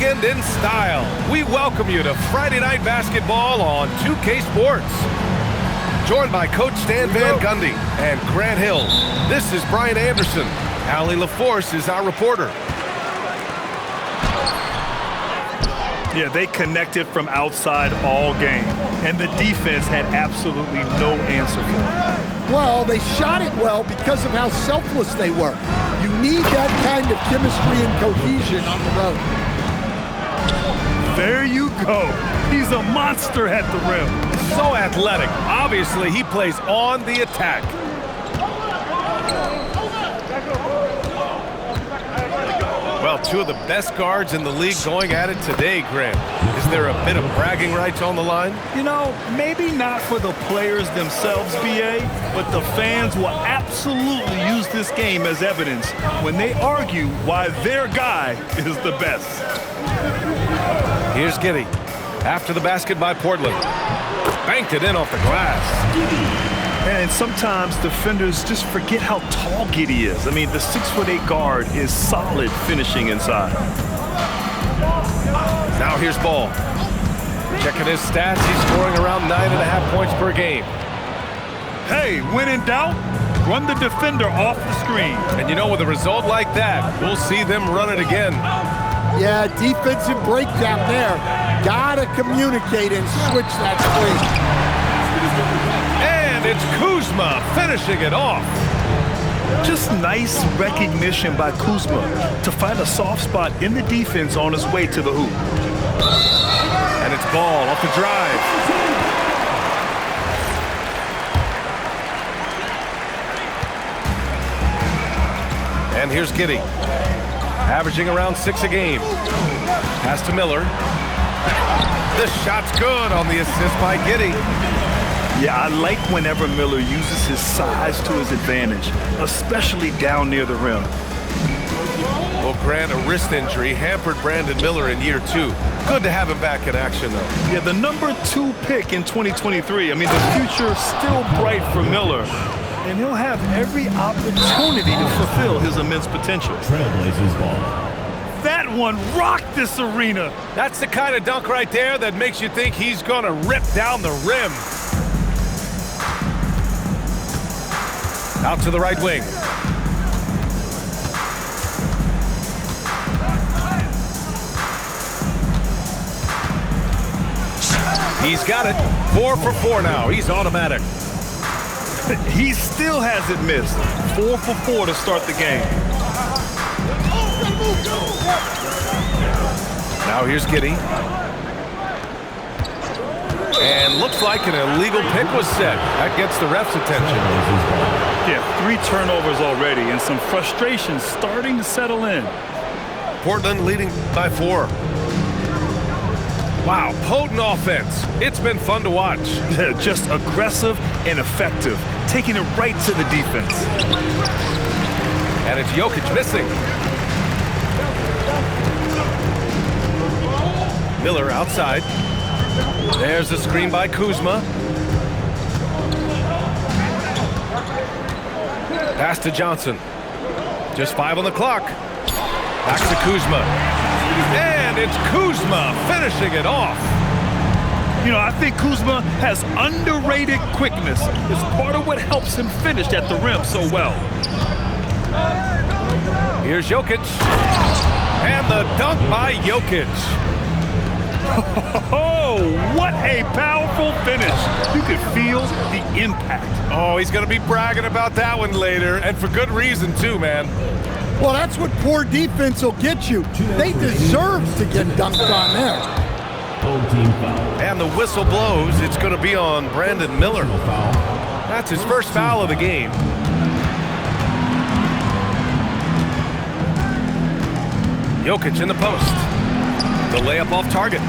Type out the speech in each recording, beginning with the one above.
weekend in style. We welcome you to Friday Night Basketball on 2K Sports. Joined by Coach Stan Van Gundy and Grant Hill. This is Brian Anderson. Allie LaForce is our reporter. Yeah, they connected from outside all game, and the defense had absolutely no answer for it. Well, they shot it well because of how selfless they were. You need that kind of chemistry and cohesion on the road. There you go. He's a monster at the rim. So athletic. Obviously, he plays on the attack. Well, two of the best guards in the league going at it today, Grant. Is there a bit of bragging rights on the line? You know, maybe not for the players themselves, BA, but the fans will absolutely use this game as evidence when they argue why their guy is the best. Here's Giddey. After the basket by Portland. Banked it in off the glass. And sometimes defenders just forget how tall Giddey is. I mean, the 6'8" guard is solid finishing inside. Now here's Ball. Checking his stats, he's scoring around 9.5 points per game. Hey, when in doubt, run the defender off the screen. And you know, with a result like that, we'll see them run it again. Yeah, defensive breakdown there. Gotta communicate and switch that screen. And it's Kuzma finishing it off. Just nice recognition by Kuzma to find a soft spot in the defense on his way to the hoop. And it's Ball off the drive. And here's Giddey. Averaging around 6 a game. Pass to Miller. The shot's good on the assist by Giddey. Yeah, I like whenever Miller uses his size to his advantage, especially down near the rim. Well, Grant, a wrist injury hampered Brandon Miller in year 2. Good to have him back in action, though. Yeah, the number 2 pick in 2023. I mean, the future's still bright for Miller, and he'll have every opportunity to fulfill his immense potential. Trailblazers ball. That one rocked this arena. That's the kind of dunk right there that makes you think he's going to rip down the rim. Out to the right wing. He's got it. 4 for 4 now. He's automatic. He still hasn't missed. 4 for 4 to start the game. Now here's Giddey. And looks like an illegal pick was set. That gets the ref's attention. Yeah, 3 turnovers already and some frustration starting to settle in. Portland leading by 4. Wow, potent offense. It's been fun to watch. Just aggressive and effective, taking it right to the defense. And it's Jokic missing. Miller outside. There's the screen by Kuzma. Pass to Johnson. Just 5 on the clock. Back to Kuzma. And it's Kuzma finishing it off. You know, I think Kuzma has underrated quickness. It's part of what helps him finish at the rim so well. Here's Jokic. And the dunk by Jokic. Oh, what a powerful finish. You could feel the impact. Oh, he's going to be bragging about that one later, and for good reason too, man. Well, that's what poor defense will get you. They deserve to get dunked on there. And the whistle blows. It's going to be on Brandon Miller. That's his first foul of the game. Jokic in the post. The layup off target.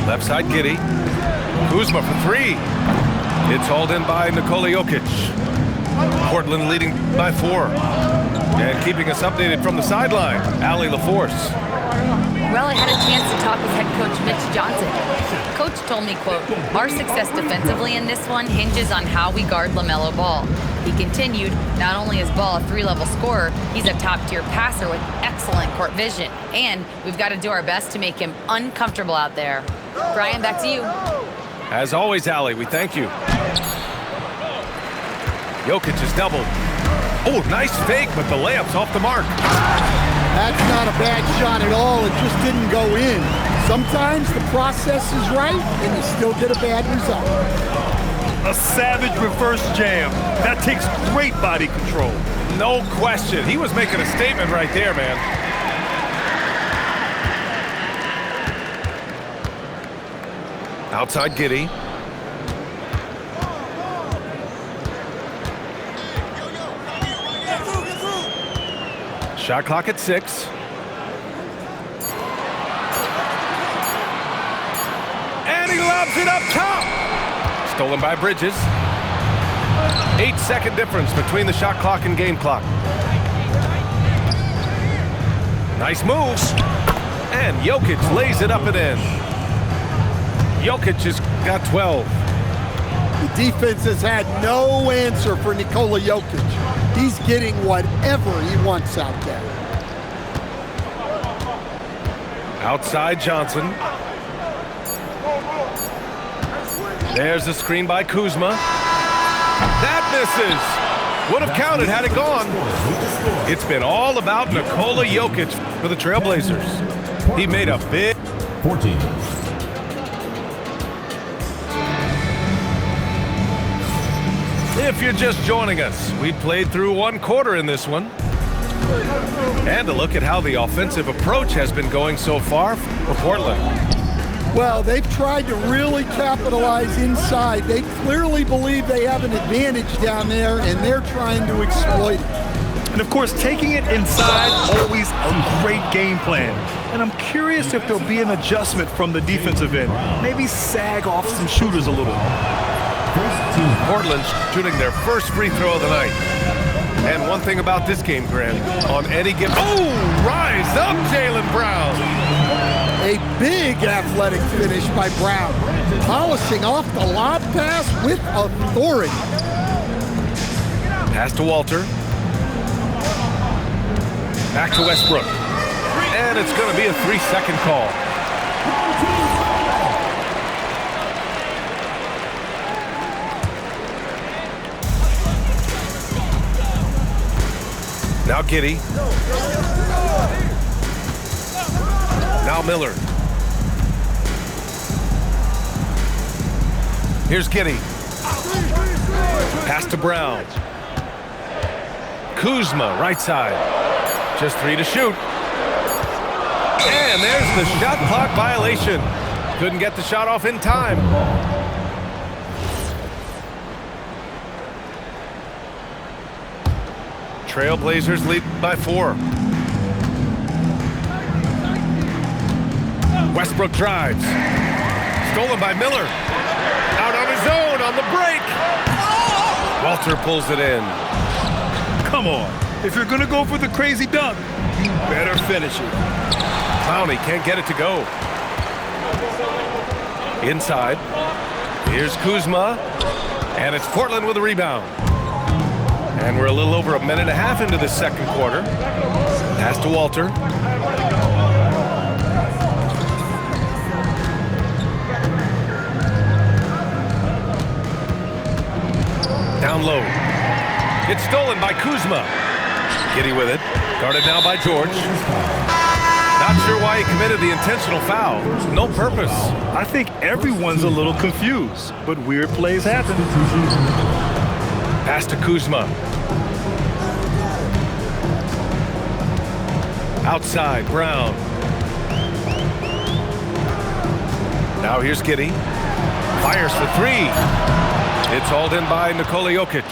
Left side Giddey. Kuzma for 3. It's hauled in by Nikola Jokic. Portland leading by 4. And keeping us updated from the sideline, Allie LaForce. Well, I had a chance to talk with head coach Mitch Johnson. Coach told me, quote, "Our success defensively in this one hinges on how we guard LaMelo Ball." He continued, not only is Ball a 3-level scorer, he's a top-tier passer with excellent court vision. And we've got to do our best to make him uncomfortable out there. Brian, back to you. As always, Allie, we thank you. Jokic is doubled. Oh, nice fake, but the layup's off the mark. That's not a bad shot at all. It just didn't go in. Sometimes the process is right, and you still get a bad result. A savage reverse jam. That takes great body control. No question. He was making a statement right there, man. Outside Giddey. Shot clock at 6. And he lobs it up top. Stolen by Bridges. 8-second difference between the shot clock and game clock. Nice move. And Jokic lays it up and in. Jokic has got 12. The defense has had no answer for Nikola Jokic. He's getting whatever he wants out there. Outside Johnson. There's a screen by Kuzma. That misses. Would have counted had it gone. It's been all about Nikola Jokic for the Trailblazers. He made a big 14. If you're just joining us, we played through one quarter in this one. And a look at how the offensive approach has been going so far for Portland. Well, they've tried to really capitalize inside. They clearly believe they have an advantage down there, and they're trying to exploit it. And of course, taking it inside, always a great game plan. And I'm curious if there'll be an adjustment from the defensive end. Maybe sag off some shooters a little. Portland's shooting their first free throw of the night. And one thing about this game, Grant, on any given... Oh, rise up, Jaylen Brown. A big athletic finish by Brown, polishing off the lob pass with authority. Pass to Walter. Back to Westbrook. And it's going to be a 3-second call. Now Giddey. Now Miller. Here's Giddey. Pass to Brown. Kuzma, right side. Just 3 to shoot. And there's the shot clock violation. Couldn't get the shot off in time. Trailblazers lead by 4. Westbrook drives. Stolen by Miller. Out on his own on the break. Walter pulls it in. Come on. If you're going to go for the crazy dunk, you better finish it. Clowney can't get it to go. Inside. Here's Kuzma. And it's Portland with the rebound. And we're a little over a minute and a half into the second quarter. Pass to Walter. Down low. It's stolen by Kuzma. Giddey with it. Guarded now by George. Not sure why he committed the intentional foul. No purpose. I think everyone's a little confused, but weird plays happen. Pass to Kuzma. Outside, Brown. Now here's Giddey. Fires for 3. It's hauled in by Nikola Jokic.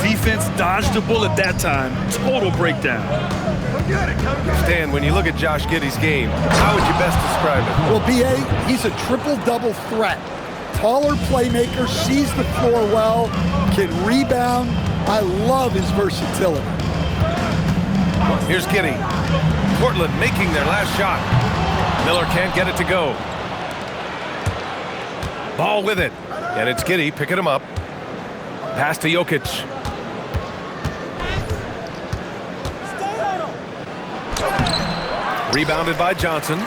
Defense dodged the bullet that time. Total breakdown. Stan, when you look at Josh Giddey's game, how would you best describe it? Well, B.A., he's a triple-double threat. Taller playmaker, sees the floor well, can rebound. I love his versatility. Here's Giddey. Portland making their last shot. Miller can't get it to go. Ball with it. And it's Giddey picking him up. Pass to Jokic. Rebounded by Johnson.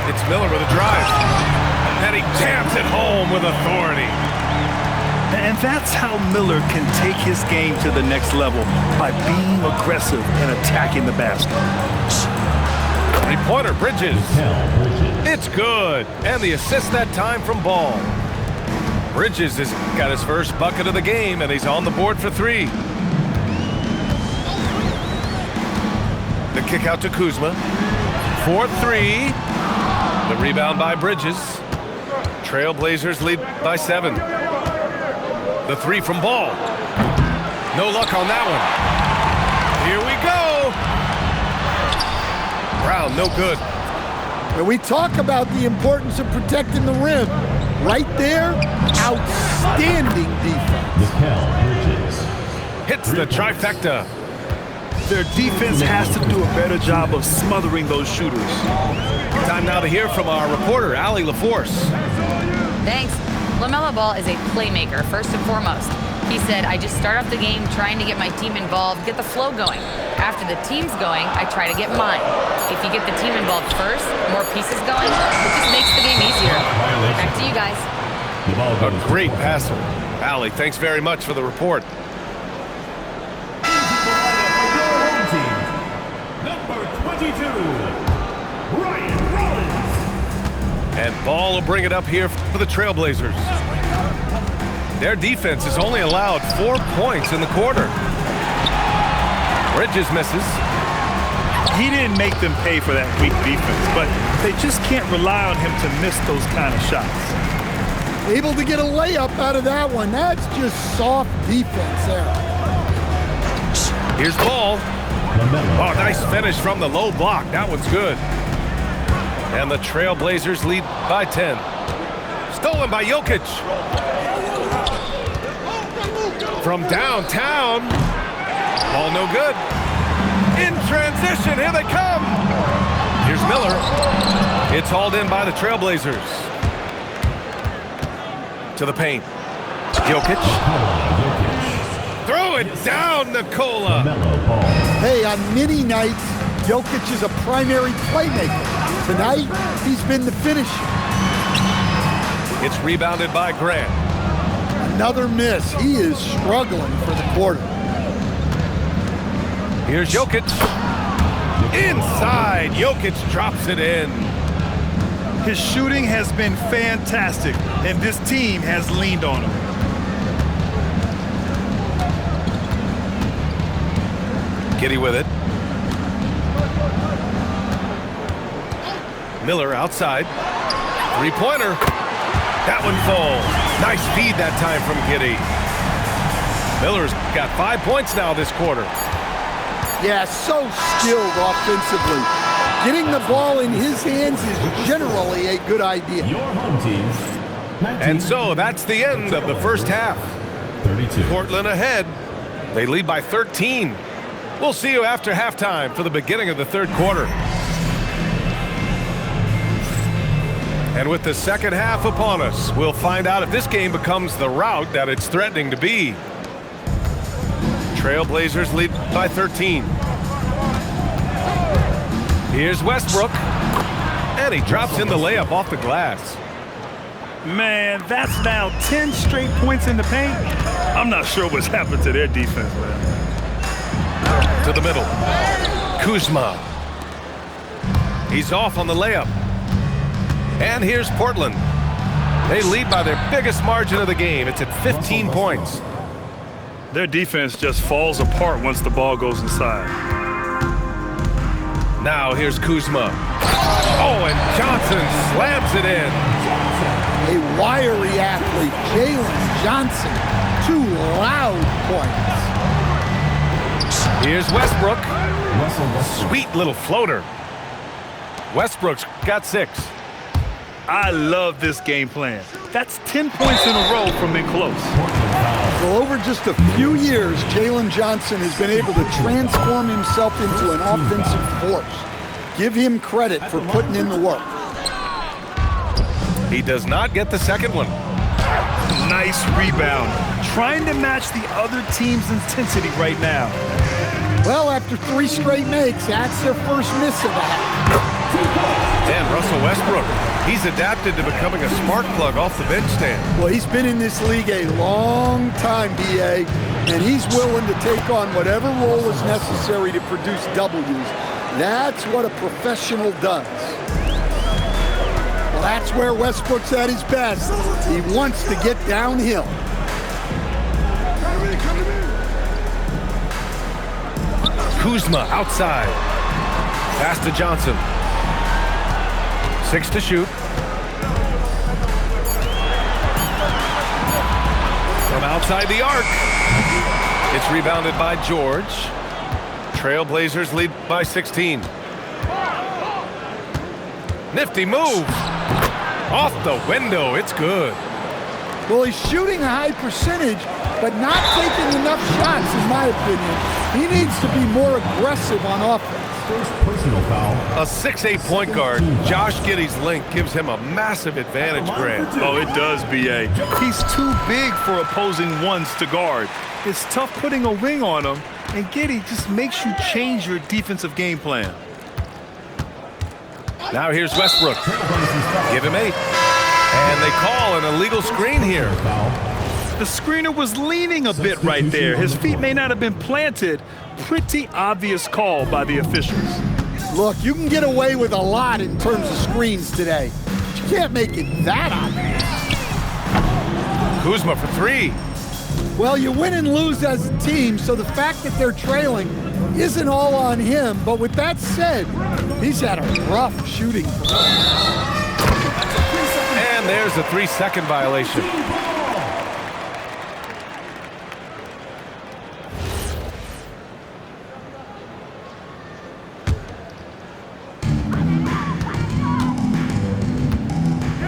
It's Miller with a drive. And he jams it home with authority. And that's how Miller can take his game to the next level, by being aggressive and attacking the basket. Three-pointer, Bridges. It's good. And the assist that time from Ball. Bridges has got his first bucket of the game, and he's on the board for three. The kick out to Kuzma. 4-3. The rebound by Bridges. Trailblazers lead by 7. The three from Ball. No luck on that one. Here we go. Brown, no good. When we talk about the importance of protecting the rim, right there, outstanding defense. Hits the trifecta. Their defense has to do a better job of smothering those shooters. Time now to hear from our reporter, Allie LaForce. Thanks. LaMelo Ball is a playmaker, first and foremost. He said, I just start off the game trying to get my team involved, get the flow going. After the team's going, I try to get mine. If you get the team involved first, more pieces going, it just makes the game easier. Back to you guys. A great passer. Allie, thanks very much for the report. Number 22, Ryan Rollins. And Ball will bring it up here for the Trailblazers. Their defense has only allowed 4 points in the quarter. Bridges misses. He didn't make them pay for that weak defense, but they just can't rely on him to miss those kind of shots. Able to get a layup out of that one. That's just soft defense there. Here's Ball. Oh, nice finish from the low block. That one's good. And the Trailblazers lead by 10. Stolen by Jokic. From downtown. Ball no good. In transition, here they come. Here's Miller. It's hauled in by the Trailblazers. To the paint. Jokic. Throw it down, Nikola. Hey, on many nights, Jokic is a primary playmaker. Tonight, he's been the finisher. It's rebounded by Grant. Another miss. He is struggling for the quarter. Here's Jokic. Inside, Jokic drops it in. His shooting has been fantastic, and this team has leaned on him. Giddey with it. Miller outside. Three-pointer. That one falls. Nice feed that time from Giddey. Miller's got 5 points now this quarter. Yeah, so skilled offensively. Getting the ball in his hands is generally a good idea. Your home team. And so that's the end of the first half. 32. Portland ahead. They lead by 13. We'll see you after halftime for the beginning of the third quarter. And with the second half upon us, we'll find out if this game becomes the rout that it's threatening to be. Trailblazers lead by 13. Here's Westbrook. And he drops in the layup off the glass. Man, that's now 10 straight points in the paint. I'm not sure what's happened to their defense, man. To the middle. Kuzma. He's off on the layup. And here's Portland. They lead by their biggest margin of the game. It's at 15 points. Their defense just falls apart once the ball goes inside. Now here's Kuzma. Oh, and Johnson slams it in. A wiry athlete, Jalen Johnson. 2 loud points. Here's Westbrook. Sweet little floater. Westbrook's got 6. I love this game plan. That's 10 points in a row from in close. Well, over just a few years, Jalen Johnson has been able to transform himself into an offensive force. Give him credit for putting in the work. He does not get the second one. Nice rebound. Trying to match the other team's intensity right now. Well, after 3 straight makes, that's their first miss of that. And Russell Westbrook, he's adapted to becoming a spark plug off the bench stand. Well, he's been in this league a long time, B.A., and he's willing to take on whatever role is necessary to produce W's. That's what a professional does. Well, that's where Westbrook's at his best. He wants to get downhill. Kuzma outside. Pass to Johnson. 6 to shoot. From outside the arc. It's rebounded by George. Trailblazers lead by 16. Nifty move. Off the window. It's good. Well, he's shooting a high percentage, but not taking enough shots, in my opinion. He needs to be more aggressive on offense. First personal foul. A 6'8" point guard, Josh Giddey's length gives him a massive advantage, Grant. Oh, it does, B.A. He's too big for opposing ones to guard. It's tough putting a wing on him, and Giddey just makes you change your defensive game plan. Now here's Westbrook. Give him 8. And they call an illegal screen here. The screener was leaning a bit right there. His feet may not have been planted. Pretty obvious call by the officials. Look, you can get away with a lot in terms of screens today. But you can't make it that obvious. Kuzma for 3. Well, you win and lose as a team, so the fact that they're trailing isn't all on him. But with that said, he's had a rough shooting. And there's a 3-second violation.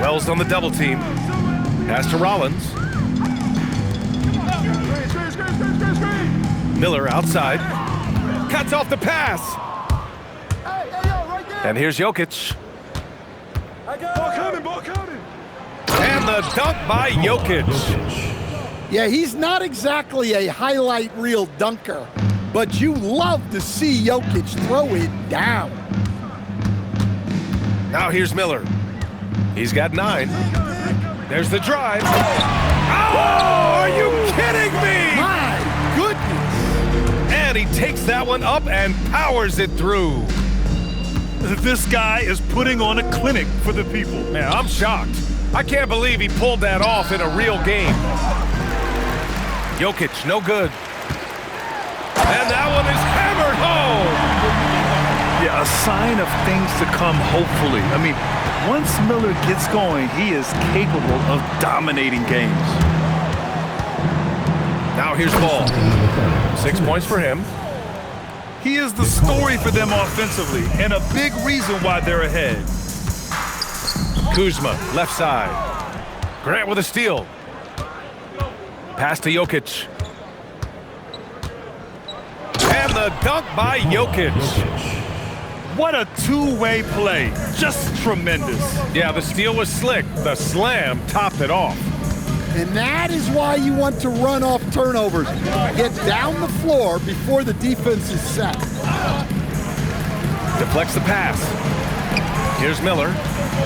Wells on the double team. Pass to Rollins. Miller outside. Cuts off the pass. And here's Jokic. Ball coming. And the dunk by Jokic. Yeah, he's not exactly a highlight reel dunker, but you love to see Jokic throw it down. Now here's Miller. He's got 9. There's the drive. Oh, are you kidding me? My goodness. And he takes that one up and powers it through. This guy is putting on a clinic for the people. Man, I'm shocked. I can't believe he pulled that off in a real game. Jokic, no good. And that one is hammered home. Yeah, a sign of things to come, hopefully. I mean, once Miller gets going, he is capable of dominating games. Now here's Ball. 6 points for him. He is the story for them offensively, and a big reason why they're ahead. Kuzma, left side. Grant with a steal. Pass to Jokic. And the dunk by Jokic. What a two-way play. Just tremendous. Yeah, the steal was slick. The slam topped it off. And that is why you want to run off turnovers. Get down the floor before the defense is set. Deflects the pass. Here's Miller.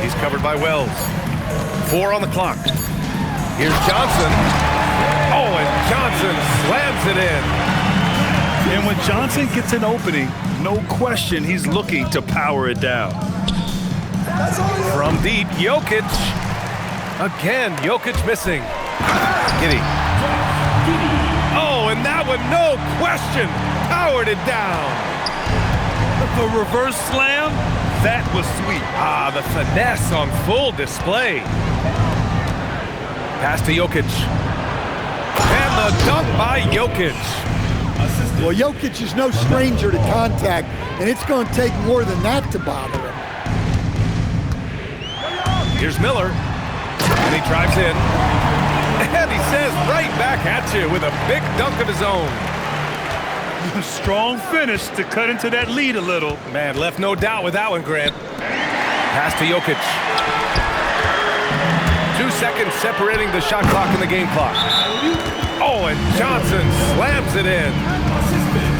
He's covered by Wells. 4 on the clock. Here's Johnson. Oh, and Johnson slams it in. And when Johnson gets an opening, no question he's looking to power it down. From deep, Jokic. Again, Jokic missing. Giddey. Oh, and that one, no question, powered it down. The reverse slam, that was sweet. Ah, the finesse on full display. Pass to Jokic. And the dunk by Jokic. Well, Jokic is no stranger to contact, and it's going to take more than that to bother him. Here's Miller. And he drives in. And he says right back at you with a big dunk of his own. Strong finish to cut into that lead a little. Man, left no doubt with that one, Grant. Pass to Jokic. 2 seconds separating the shot clock and the game clock. Oh, and Johnson slams it in.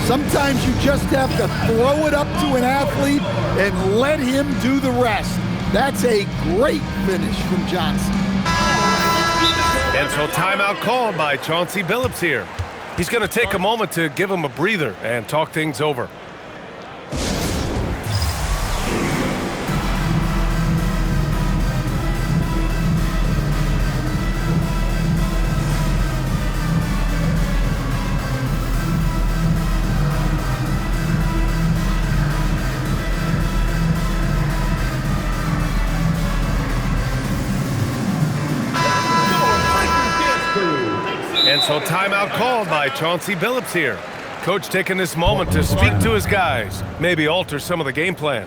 Sometimes you just have to throw it up to an athlete and let him do the rest. That's a great finish from Johnson. And so timeout called by Chauncey Billups here. He's going to take a moment to give him a breather and talk things over. And so timeout called by Chauncey Billups here. Coach taking this moment to speak to his guys, maybe alter some of the game plan.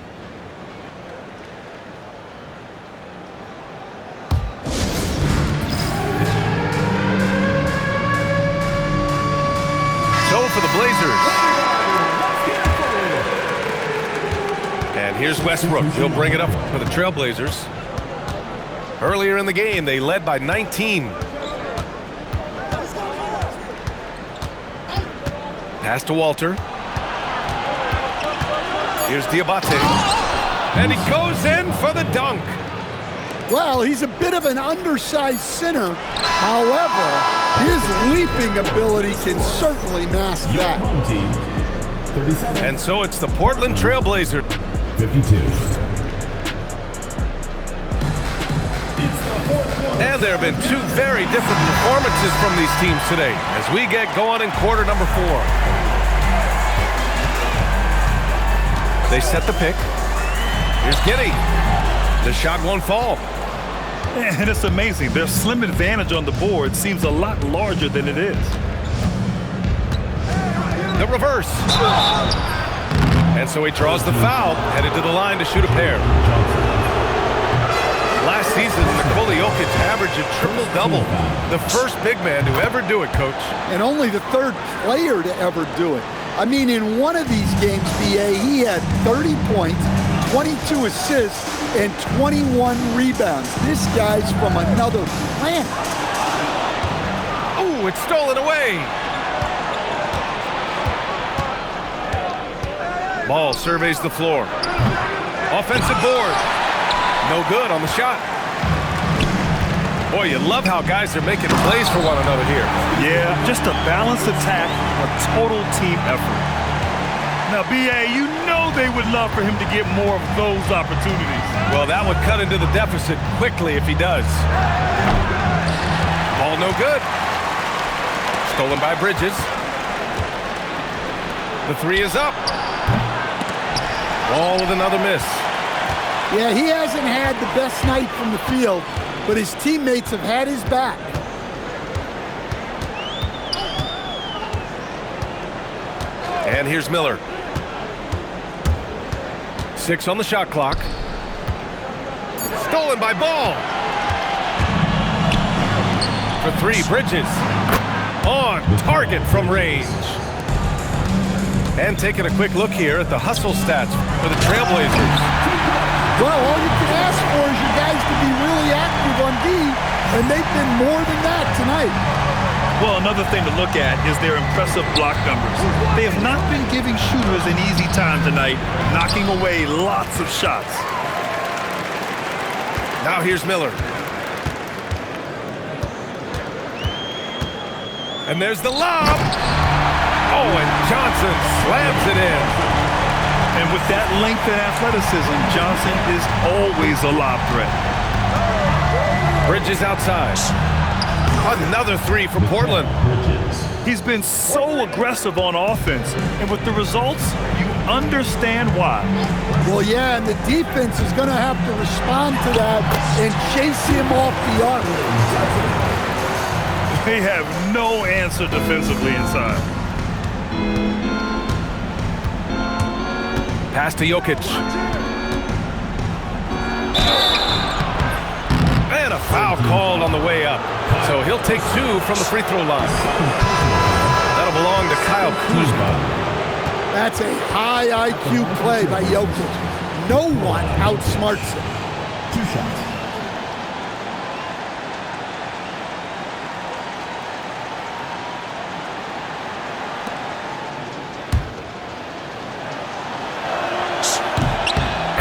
So for the Blazers. And here's Westbrook. He'll bring it up for the Trailblazers. Earlier in the game, they led by 19. Pass to Walter. Here's Diabate. And he goes in for the dunk. Well, he's a bit of an undersized center. However, his leaping ability can certainly mask that. And so it's the Portland Trailblazer. 52. And there have been two very different performances from these teams today as we get going in quarter number 4. They set the pick. Here's Giddey. The shot won't fall. And it's amazing. Their slim advantage on the board seems a lot larger than it is. The reverse. And so he draws the foul, headed to the line to shoot a pair. Last season, Nikola Jokic averaged a triple-double. The first big man to ever do it, Coach. And only the third player to ever do it. I mean, in one of these games, BA, he had 30 points, 22 assists, and 21 rebounds. This guy's from another planet. Oh, it's stolen away. Ball surveys the floor. Offensive board. No good on the shot. Boy, you love how guys are making plays for one another here. Yeah, just a balanced attack, a total team effort. Now, BA, you know they would love for him to get more of those opportunities. Well, that would cut into the deficit quickly if he does. Ball no good. Stolen by Bridges. The three is up. Ball with another miss. Yeah, he hasn't had the best night from the field, but his teammates have had his back. And here's Miller. 6 on the shot clock. Stolen by Ball. For 3, Bridges. On target from range. And taking a quick look here at the hustle stats for the Trailblazers. Well, all you can ask for is your guys to be really active on D, and they've been more than that tonight. Well, another thing to look at is their impressive block numbers. They have not been giving shooters an easy time tonight, knocking away lots of shots. Now here's Miller. And there's the lob. Oh, and Johnson slams it in. And with that length and athleticism, Johnson is always a lob threat. Bridges outside. Another 3 for Portland. He's been so aggressive on offense, and with the results, you understand why. Well, yeah, and the defense is going to have to respond to that and chase him off the arc. They have no answer defensively inside. Pass to Jokic. And And a foul called on the way up. So he'll take 2 from the free throw line. That'll belong to Kyle Kuzma. That's a high IQ play by Jokic. No one outsmarts him. 2 shots.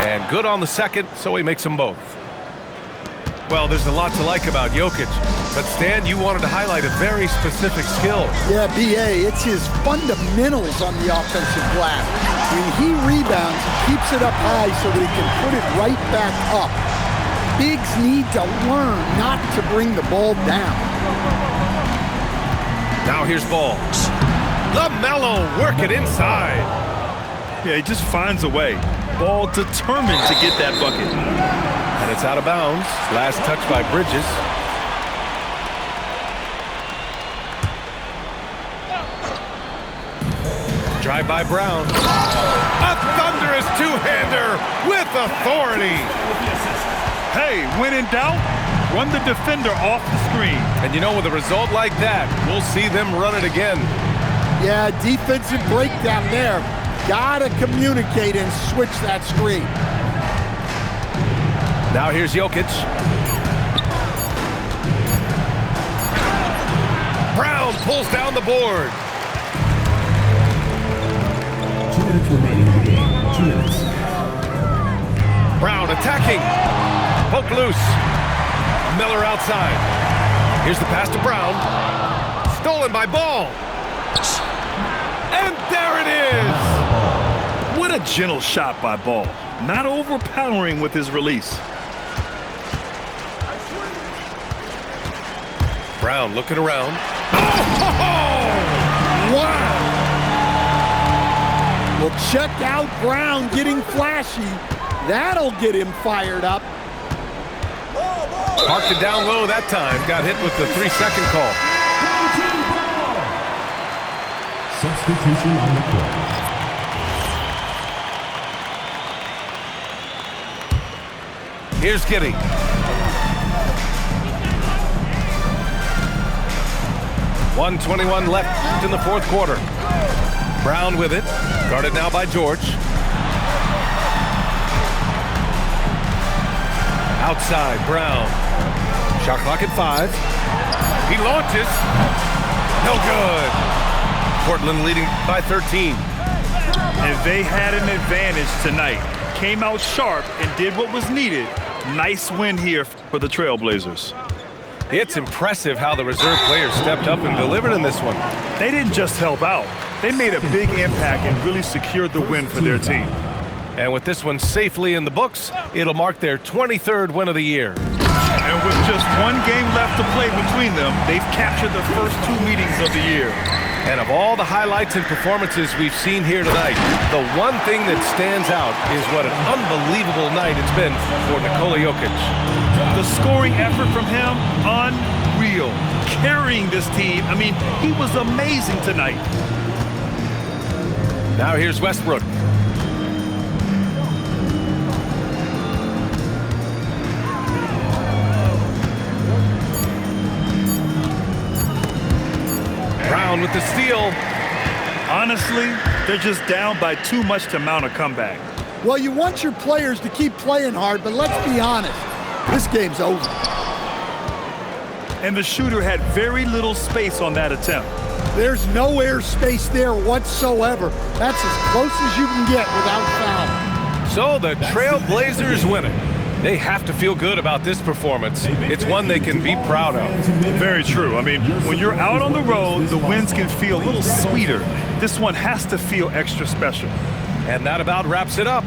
And good on the second, so he makes them both. Well, there's a lot to like about Jokic. But Stan, you wanted to highlight a very specific skill. Yeah, B.A., it's his fundamentals on the offensive glass. When he rebounds, he keeps it up high so that he can put it right back up. Bigs need to learn not to bring the ball down. Now here's Ball. LaMelo work it inside. Yeah, he just finds a way. Ball determined to get that bucket. And it's out of bounds. Last touch by Bridges. Drive by Brown. A thunderous two-hander with authority. Hey, when in doubt, run the defender off the screen. And you know, with a result like that, we'll see them run it again. Yeah, defensive breakdown there. Gotta communicate and switch that screen. Now here's Jokic. Brown pulls down the board. 2 minutes remaining in the game. 2 minutes. Brown attacking. Poke loose. Miller outside. Here's the pass to Brown. Stolen by Ball. And there it is. What a gentle shot by Ball. Not overpowering with his release. Brown looking around. Oh! Wow! Well, check out Brown getting flashy. That'll get him fired up. Parked it down low that time. Got hit with the 3-second call. Substitution on the court. Here's Giddey. .121 left in the fourth quarter. Brown with it. Guarded now by George. Outside, Brown. Shot clock at 5. He launches. No good. Portland leading by 13. And they had an advantage tonight. Came out sharp and did what was needed. Nice win here for the Trailblazers. It's impressive how the reserve players stepped up and delivered in this one. They didn't just help out. They made a big impact and really secured the win for their team. And with this one safely in the books, it'll mark their 23rd win of the year. And with just one game left to play between them, they've captured the first 2 meetings of the year. And of all the highlights and performances we've seen here tonight, the one thing that stands out is what an unbelievable night it's been for Nikola Jokic. The scoring effort from him, unreal. Carrying this team, I mean, he was amazing tonight. Now here's Westbrook. Brown with the steal. Honestly, they're just down by too much to mount a comeback. Well, you want your players to keep playing hard, but let's be honest, this game's over. And the shooter had very little space on that attempt. There's no air space there whatsoever. That's as close as you can get without fouling. So the Trailblazers win it. They have to feel good about this performance. It's one they can be proud of. Very true. I mean, when you're out on the road, the wins can feel a little sweeter. This one has to feel extra special. And that about wraps it up.